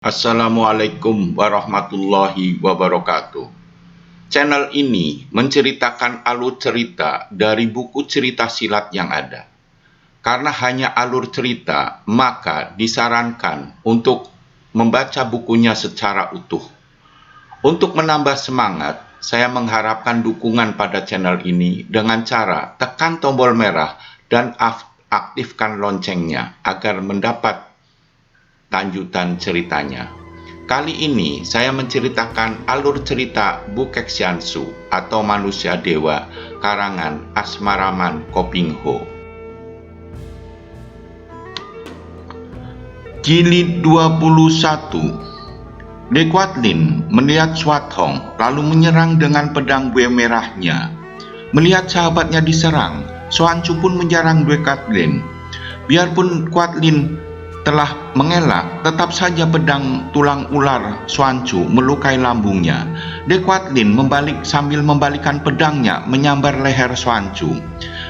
Assalamualaikum warahmatullahi wabarakatuh. Channel ini menceritakan alur cerita dari buku cerita silat yang ada. Karena hanya alur cerita, maka disarankan untuk membaca bukunya secara utuh. Untuk menambah semangat, saya mengharapkan dukungan pada channel ini dengan cara tekan tombol merah dan aktifkan loncengnya agar mendapat lanjutan ceritanya. Kali ini saya menceritakan alur cerita Bukek Xiansu atau Manusia Dewa karangan Asmaraman Kopingho. Jilid 21. Dequatlin melihat Swathong lalu menyerang dengan pedang buih merahnya. Melihat sahabatnya diserang, Xuanzu pun menyerang Dequatlin. Biarpun Quatlin telah mengelak, tetap saja pedang tulang ular Xuanzu melukai lambungnya. Dequatlin sambil membalikkan pedangnya menyambar leher Xuanzu.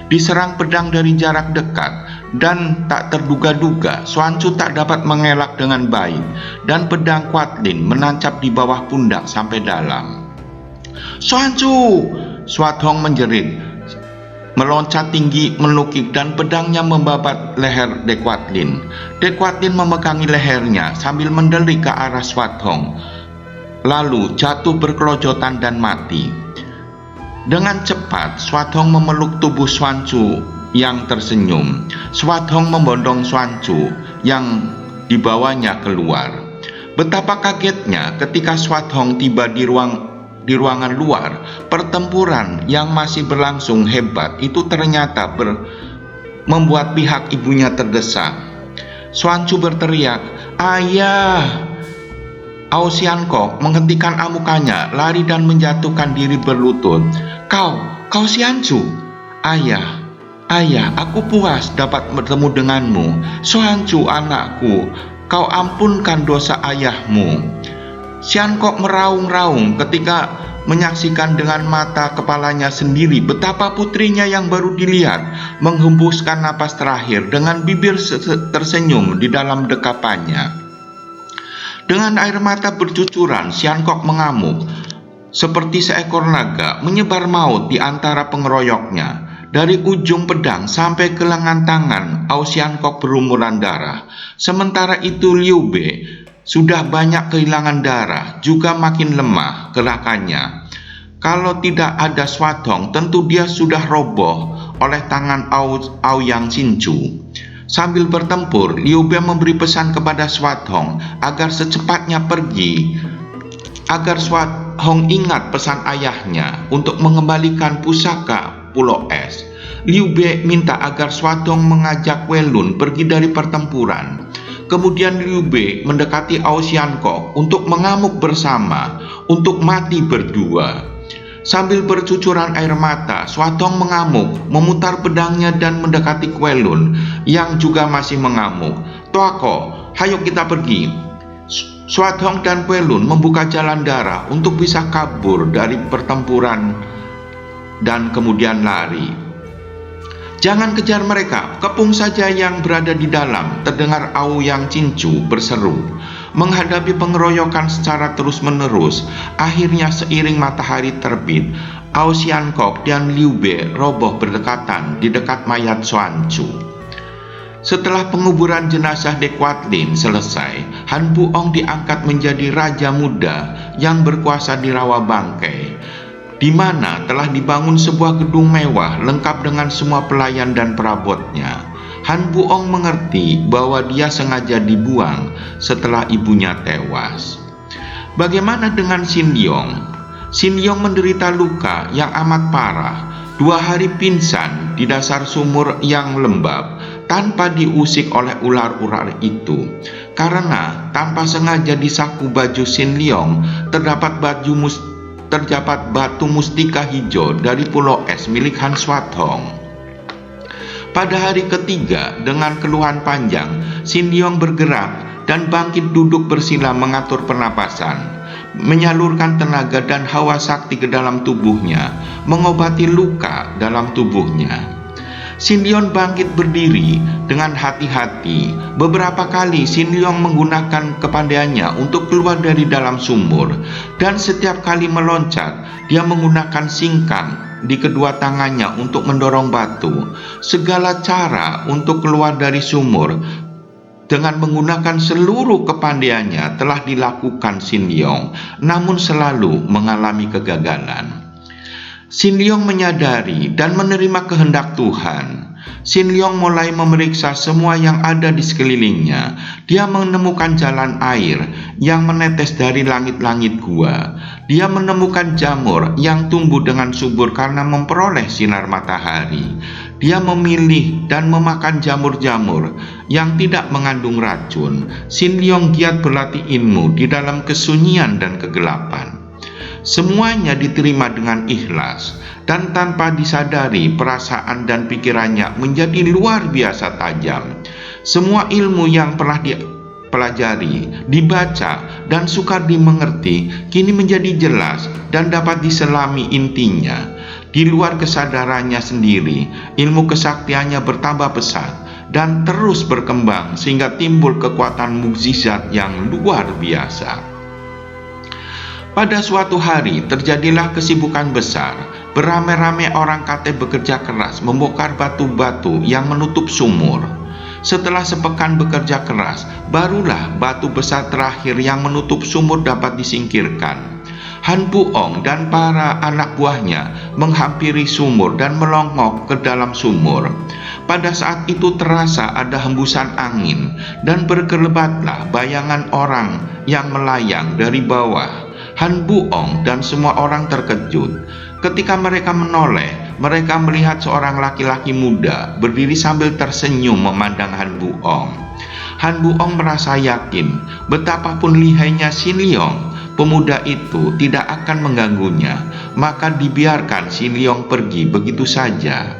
Diserang pedang dari jarak dekat dan tak terduga-duga, Xuanzu tak dapat mengelak dengan baik dan pedang Quatlin menancap di bawah pundak sampai dalam. "Xuanzu!" Swathong menjerit, meloncat tinggi menukik dan pedangnya membabat leher Dequatlin. Dequatlin memegangi lehernya sambil mendelik ke arah Swathong, lalu jatuh berkelojotan dan mati. Dengan cepat, Swathong memeluk tubuh Xuanzu yang tersenyum. Swathong membondong Xuanzu yang dibawanya keluar. Betapa kagetnya ketika Swathong tiba di ruangan luar. Pertempuran yang masih berlangsung hebat itu ternyata membuat pihak ibunya terdesak. Xuanzu berteriak, "Ayah!" Ao Xiankok menghentikan amukannya, lari dan menjatuhkan diri berlutut. Kau Xianzu!" Ayah, aku puas dapat bertemu denganmu. Xuanzu anakku, kau ampunkan dosa ayahmu." Xiankok meraung-raung ketika menyaksikan dengan mata kepalanya sendiri betapa putrinya yang baru dilihat menghembuskan napas terakhir dengan bibir tersenyum di dalam dekapannya. Dengan air mata bercucuran, Xiankok mengamuk seperti seekor naga menyebar maut di antara pengeroyoknya. Dari ujung pedang sampai ke lengan tangan, Ao Xiankok berlumuran darah. Sementara itu Liu Bei sudah banyak kehilangan darah, juga makin lemah gerakannya. Kalau tidak ada Swathong, tentu dia sudah roboh oleh tangan Aoyang Xinchu. Sambil bertempur, Liu Bei memberi pesan kepada Swathong agar secepatnya pergi, agar Swathong ingat pesan ayahnya untuk mengembalikan pusaka Pulau Es. Liu Bei minta agar Swathong mengajak Welun pergi dari pertempuran. Kemudian Liu Bei mendekati Ao Xiankok untuk mengamuk bersama, untuk mati berdua. Sambil bercucuran air mata, Swathong mengamuk, memutar pedangnya dan mendekati Welun yang juga masih mengamuk. "Toako, hayo kita pergi." Swathong dan Welun membuka jalan darah untuk bisa kabur dari pertempuran dan kemudian lari. "Jangan kejar mereka, kepung saja yang berada di dalam," terdengar Aoyang Xinchu berseru. Menghadapi pengeroyokan secara terus-menerus, akhirnya seiring matahari terbit, Ao Xiankok dan Liu Bei roboh berdekatan di dekat mayat Xuanzu. Setelah penguburan jenazah Dequatlin selesai, Han Buong diangkat menjadi raja muda yang berkuasa di Rawa Bangkai, di mana telah dibangun sebuah gedung mewah lengkap dengan semua pelayan dan perabotnya. Han Buong mengerti bahwa dia sengaja dibuang setelah ibunya tewas. Bagaimana dengan Xin Liong? Xin Liong menderita luka yang amat parah. 2 hari pingsan di dasar sumur yang lembab tanpa diusik oleh ular-ular itu. Karena tanpa sengaja di saku baju Xin Liong terdapat batu mustika hijau dari Pulau Es milik Han Swathong. Pada hari ketiga, dengan keluhan panjang, Xin Liong bergerak dan bangkit duduk bersila mengatur pernapasan, menyalurkan tenaga dan hawa sakti ke dalam tubuhnya, mengobati luka dalam tubuhnya. Sin Leong bangkit berdiri dengan hati-hati. Beberapa kali Sin Leong menggunakan kepandaiannya untuk keluar dari dalam sumur, dan setiap kali meloncat, dia menggunakan singkang di kedua tangannya untuk mendorong batu. Segala cara untuk keluar dari sumur dengan menggunakan seluruh kepandaiannya telah dilakukan Sin Leong, namun selalu mengalami kegagalan. Sin Leong menyadari dan menerima kehendak Tuhan. Sin Leong mulai memeriksa semua yang ada di sekelilingnya. Dia menemukan jalan air yang menetes dari langit-langit gua. Dia menemukan jamur yang tumbuh dengan subur karena memperoleh sinar matahari. Dia memilih dan memakan jamur-jamur yang tidak mengandung racun. Sin Leong giat berlatih ilmu di dalam kesunyian dan kegelapan. Semuanya diterima dengan ikhlas, dan tanpa disadari perasaan dan pikirannya menjadi luar biasa tajam. Semua ilmu yang pernah dipelajari, dibaca, dan sukar dimengerti kini menjadi jelas dan dapat diselami intinya. Di luar kesadarannya sendiri, ilmu kesaktiannya bertambah pesat dan terus berkembang sehingga timbul kekuatan mukjizat yang luar biasa. Pada suatu hari terjadilah kesibukan besar. Beramai-ramai orang kate bekerja keras membongkar batu-batu yang menutup sumur. Setelah sepekan bekerja keras, barulah batu besar terakhir yang menutup sumur dapat disingkirkan. Han Buong dan para anak buahnya menghampiri sumur dan melongok ke dalam sumur. Pada saat itu terasa ada hembusan angin dan berkelebatlah bayangan orang yang melayang dari bawah. Han Buong dan semua orang terkejut. Ketika mereka menoleh, mereka melihat seorang laki-laki muda berdiri sambil tersenyum memandang Han Buong. Han Buong merasa yakin betapapun lihainya Sin Leong, pemuda itu tidak akan mengganggunya, maka dibiarkan Sin Leong pergi begitu saja.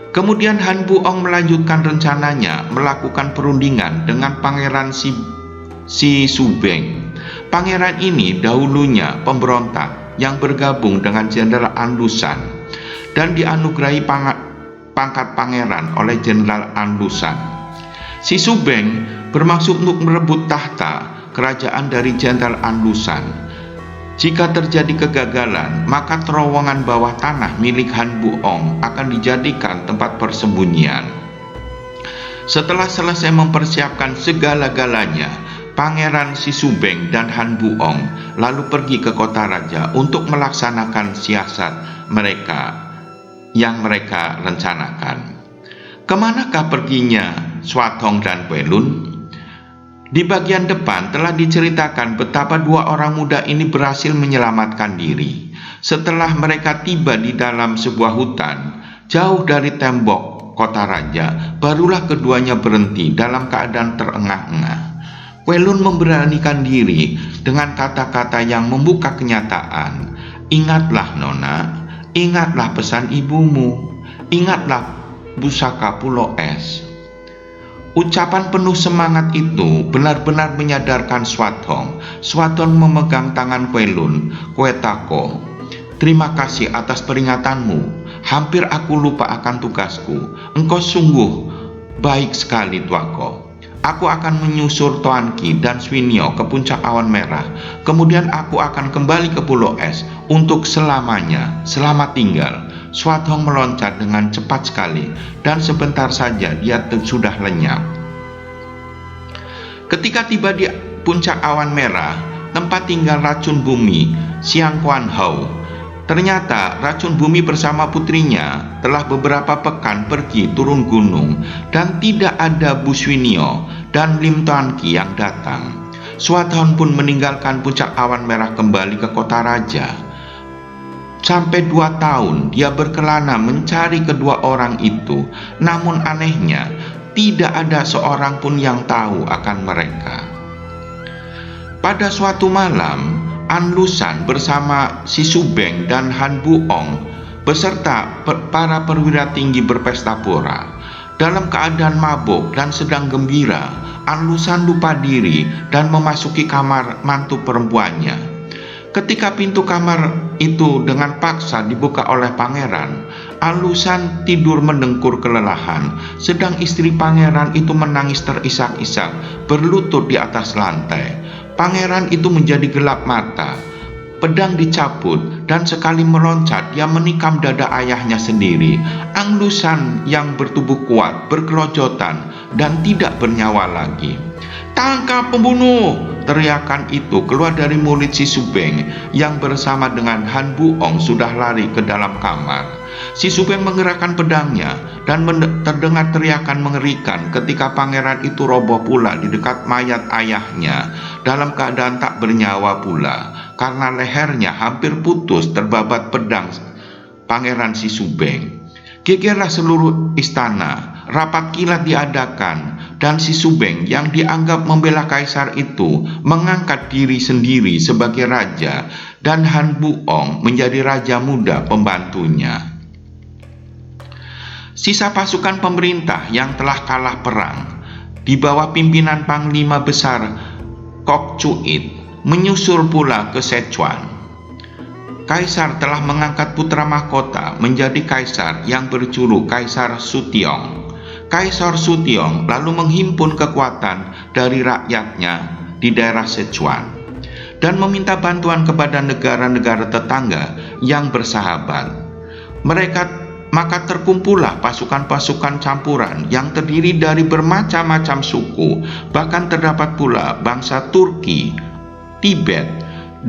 Kemudian Han Buong melanjutkan rencananya melakukan perundingan dengan Pangeran Si Subeng. Pangeran ini dahulunya pemberontak yang bergabung dengan Jenderal Andusan dan dianugerahi pangkat pangeran oleh Jenderal Andusan. Si Subeng bermaksud untuk merebut tahta kerajaan dari Jenderal Andusan. Jika terjadi kegagalan, maka terowongan bawah tanah milik Han Buong akan dijadikan tempat persembunyian. Setelah selesai mempersiapkan segala-galanya, Pangeran Si Subeng dan Han Buong lalu pergi ke kota raja untuk melaksanakan siasat mereka yang mereka rencanakan. Kemanakah perginya Swathong dan Quelun? Di bagian depan telah diceritakan betapa dua orang muda ini berhasil menyelamatkan diri. Setelah mereka tiba di dalam sebuah hutan, jauh dari tembok kota raja, barulah keduanya berhenti dalam keadaan terengah-engah. Quelun memberanikan diri dengan kata-kata yang membuka kenyataan. Ingatlah Nona, ingatlah pesan ibumu, ingatlah pusaka Pulau Es. Ucapan penuh semangat itu benar-benar menyadarkan Swathong. Swathong memegang tangan Quelun. Kuetako, terima kasih atas peringatanmu. Hampir aku lupa akan tugasku. Engkau sungguh baik sekali, Tuako. Aku akan menyusur Toan Ki dan Swinyo ke puncak awan merah. Kemudian aku akan kembali ke Pulau Es untuk selamanya. Selamat tinggal. Swathong meloncat dengan cepat sekali dan sebentar saja dia sudah lenyap. Ketika tiba di puncak awan merah, tempat tinggal racun bumi Siang Kuan Hau, ternyata racun bumi bersama putrinya telah beberapa pekan pergi turun gunung dan tidak ada Bu Swinyo dan Lim Toan Ki yang datang. Swathong pun meninggalkan puncak awan merah kembali ke kota raja. Sampai 2 tahun dia berkelana mencari kedua orang itu, namun anehnya tidak ada seorang pun yang tahu akan mereka. Pada suatu malam, Anlusan bersama Si Subeng dan Han Buong beserta para perwira tinggi berpesta pora. Dalam keadaan mabuk dan sedang gembira, Anlusan lupa diri dan memasuki kamar mantu perempuannya. Ketika pintu kamar itu dengan paksa dibuka oleh pangeran, Alusan tidur mendengkur kelelahan, sedang istri pangeran itu menangis terisak-isak, berlutut di atas lantai. Pangeran itu menjadi gelap mata. Pedang dicabut, dan sekali meloncat, dia menikam dada ayahnya sendiri. Anglusan yang bertubuh kuat, berkelojotan, dan tidak bernyawa lagi. "Tangkap pembunuh!" Teriakan itu keluar dari mulut si Subeng yang bersama dengan Han Buong sudah lari ke dalam kamar. Si Subeng menggerakkan pedangnya dan terdengar teriakan mengerikan ketika pangeran itu roboh pula di dekat mayat ayahnya dalam keadaan tak bernyawa pula karena lehernya hampir putus terbabat pedang pangeran si Subeng. Gegerlah seluruh istana, rapat kilat diadakan, dan si Subeng yang dianggap membela kaisar itu mengangkat diri sendiri sebagai raja, dan Han Buong menjadi raja muda pembantunya. Sisa pasukan pemerintah yang telah kalah perang di bawah pimpinan Panglima Besar Kok Cuit menyusul pula ke Sichuan. Kaisar telah mengangkat putra mahkota menjadi kaisar yang berjuluk Kaisar Sutiong. Kaisar Sutiong lalu menghimpun kekuatan dari rakyatnya di daerah Sichuan dan meminta bantuan kepada negara-negara tetangga yang bersahabat. Maka terkumpullah pasukan-pasukan campuran yang terdiri dari bermacam-macam suku, bahkan terdapat pula bangsa Turki, Tibet,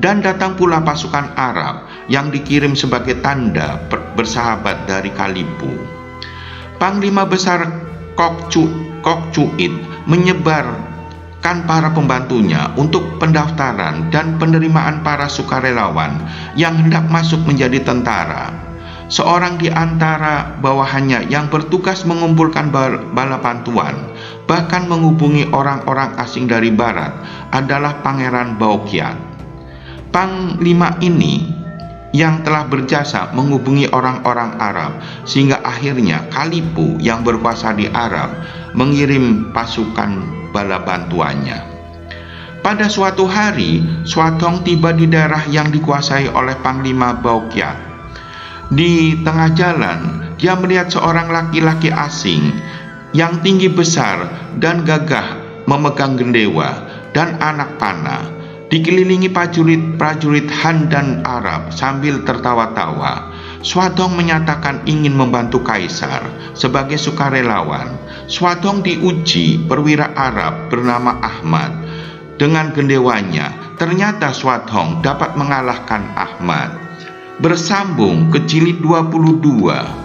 dan datang pula pasukan Arab yang dikirim sebagai tanda bersahabat dari Kalipu. Panglima Besar Kok Cuit menyebarkan para pembantunya untuk pendaftaran dan penerimaan para sukarelawan yang hendak masuk menjadi tentara. Seorang di antara bawahannya yang bertugas mengumpulkan bala bantuan, bahkan menghubungi orang-orang asing dari barat, adalah Pangeran Baoqiat. Panglima ini yang telah berjasa menghubungi orang-orang Arab sehingga akhirnya Kalipu yang berkuasa di Arab mengirim pasukan bala bantuannya. Pada suatu hari, Suatong tiba di daerah yang dikuasai oleh Panglima Baoqiat. Di tengah jalan, dia melihat seorang laki-laki asing yang tinggi besar dan gagah memegang gendewa dan anak panah, dikelilingi prajurit Han dan Arab sambil tertawa-tawa. Suatong menyatakan ingin membantu kaisar sebagai sukarelawan. Suatong diuji perwira Arab bernama Ahmad. Dengan gendewanya, ternyata Suatong dapat mengalahkan Ahmad. Bersambung ke jilid 22.